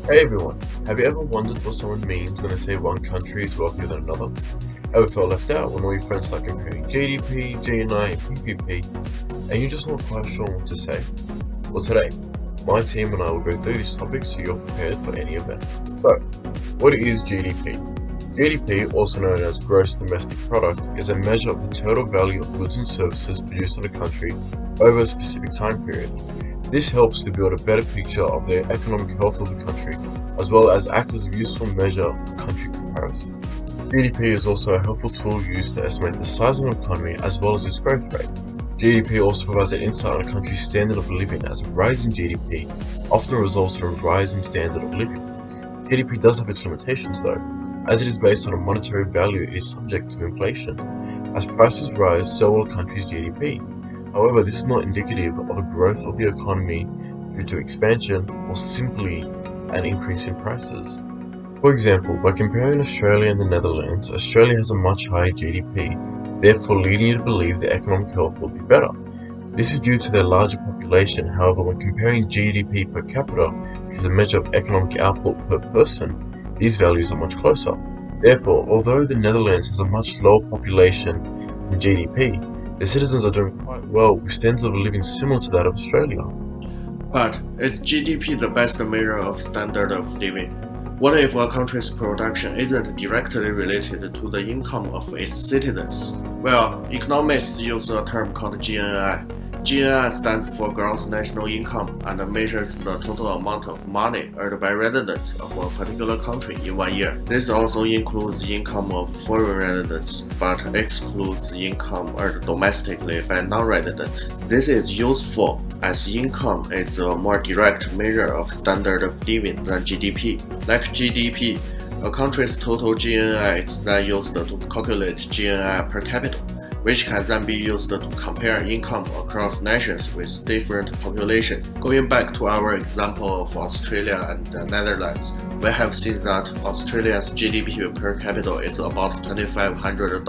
Hey everyone, have you ever wondered what someone means when they say one country is wealthier than another? Ever felt left out when all your friends start comparing GDP, GNI and PPP and you're just not quite sure what to say? Well today, my team and I will go through these topics so you're prepared for any event. So, what is GDP? GDP, also known as Gross Domestic Product, is a measure of the total value of goods and services produced in a country over a specific time period. This helps to build a better picture of the economic health of the country, as well as act as a useful measure of country comparison. GDP is also a helpful tool used to estimate the size of an economy as well as its growth rate. GDP also provides an insight on a country's standard of living, as a rise in GDP often results in a rise in standard of living. GDP does have its limitations though, as it is based on a monetary value. It is subject to inflation. As prices rise, so will a country's GDP. However, this is not indicative of a growth of the economy due to expansion or simply an increase in prices. For example, by comparing Australia and the Netherlands, Australia has a much higher GDP, therefore leading you to believe the economic health will be better. This is due to their larger population. However, when comparing GDP per capita, which is a measure of economic output per person, these values are much closer. Therefore, although the Netherlands has a much lower population than GDP, the citizens are doing quite well with standards of living similar to that of Australia. But is GDP the best measure of standard of living? What if a country's production isn't directly related to the income of its citizens? Well, economists use a term called GNI. GNI stands for Gross National Income and measures the total amount of money earned by residents of a particular country in 1 year. This also includes the income of foreign residents, but excludes the income earned domestically by non-residents. This is useful as income is a more direct measure of standard of living than GDP. Like GDP, a country's total GNI is then used to calculate GNI per capita, which can then be used to compare income across nations with different populations. Going back to our example of Australia and the Netherlands, we have seen that Australia's GDP per capita is about $2,500.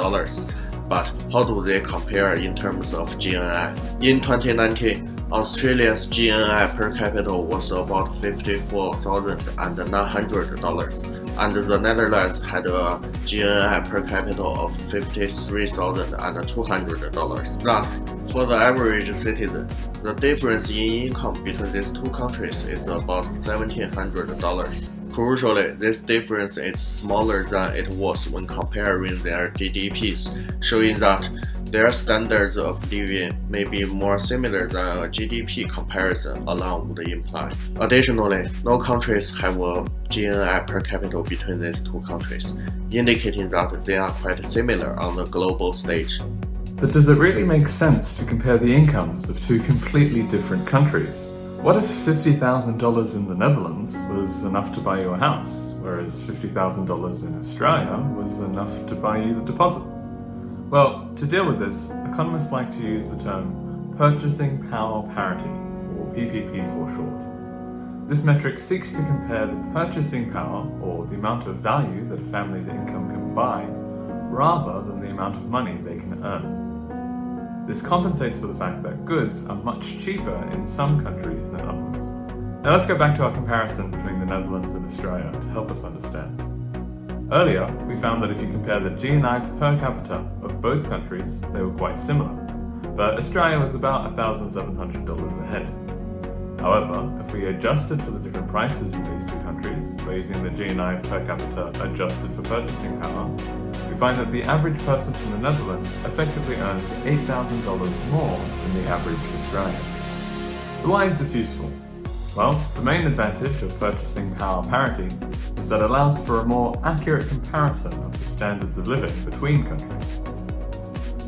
But how do they compare in terms of GNI? In 2019, Australia's GNI per capita was about $54,900, and the Netherlands had a GNI per capita of $53,200. Thus, for the average citizen, the difference in income between these two countries is about $1,700. Crucially, this difference is smaller than it was when comparing their GDPs, showing that their standards of living may be more similar than a GDP comparison alone would imply. Additionally, no countries have a GNI per capita between these two countries, indicating that they are quite similar on the global stage. But does it really make sense to compare the incomes of two completely different countries? What if $50,000 in the Netherlands was enough to buy you a house, whereas $50,000 in Australia was enough to buy you the deposit? Well, to deal with this, economists like to use the term purchasing power parity, or PPP for short. This metric seeks to compare the purchasing power, or the amount of value that a family's income can buy, rather than the amount of money they can earn. This compensates for the fact that goods are much cheaper in some countries than others. Now let's go back to our comparison between the Netherlands and Australia to help us understand. Earlier, we found that if you compare the GNI per capita of both countries, they were quite similar, but Australia was about $1,700 ahead. However, if we adjusted for the different prices in these two countries by using the GNI per capita adjusted for purchasing power, we find that the average person from the Netherlands effectively earns $8,000 more than the average Australian. So why is this useful? Well, the main advantage of purchasing power parity is that it allows for a more accurate comparison of the standards of living between countries.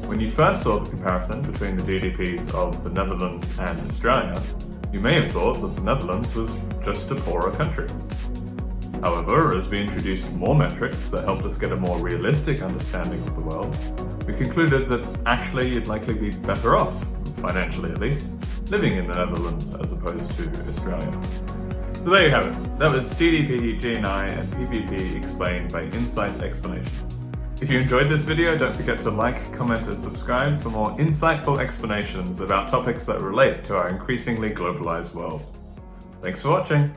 When you first saw the comparison between the GDPs of the Netherlands and Australia, you may have thought that the Netherlands was just a poorer country. However, as we introduced more metrics that helped us get a more realistic understanding of the world, we concluded that actually you'd likely be better off, financially at least, living in the Netherlands as opposed to Australia. So there you have it. That was GDP, GNI and PPP explained by Insight Explanations. If you enjoyed this video, don't forget to like, comment and subscribe for more insightful explanations about topics that relate to our increasingly globalized world. Thanks for watching.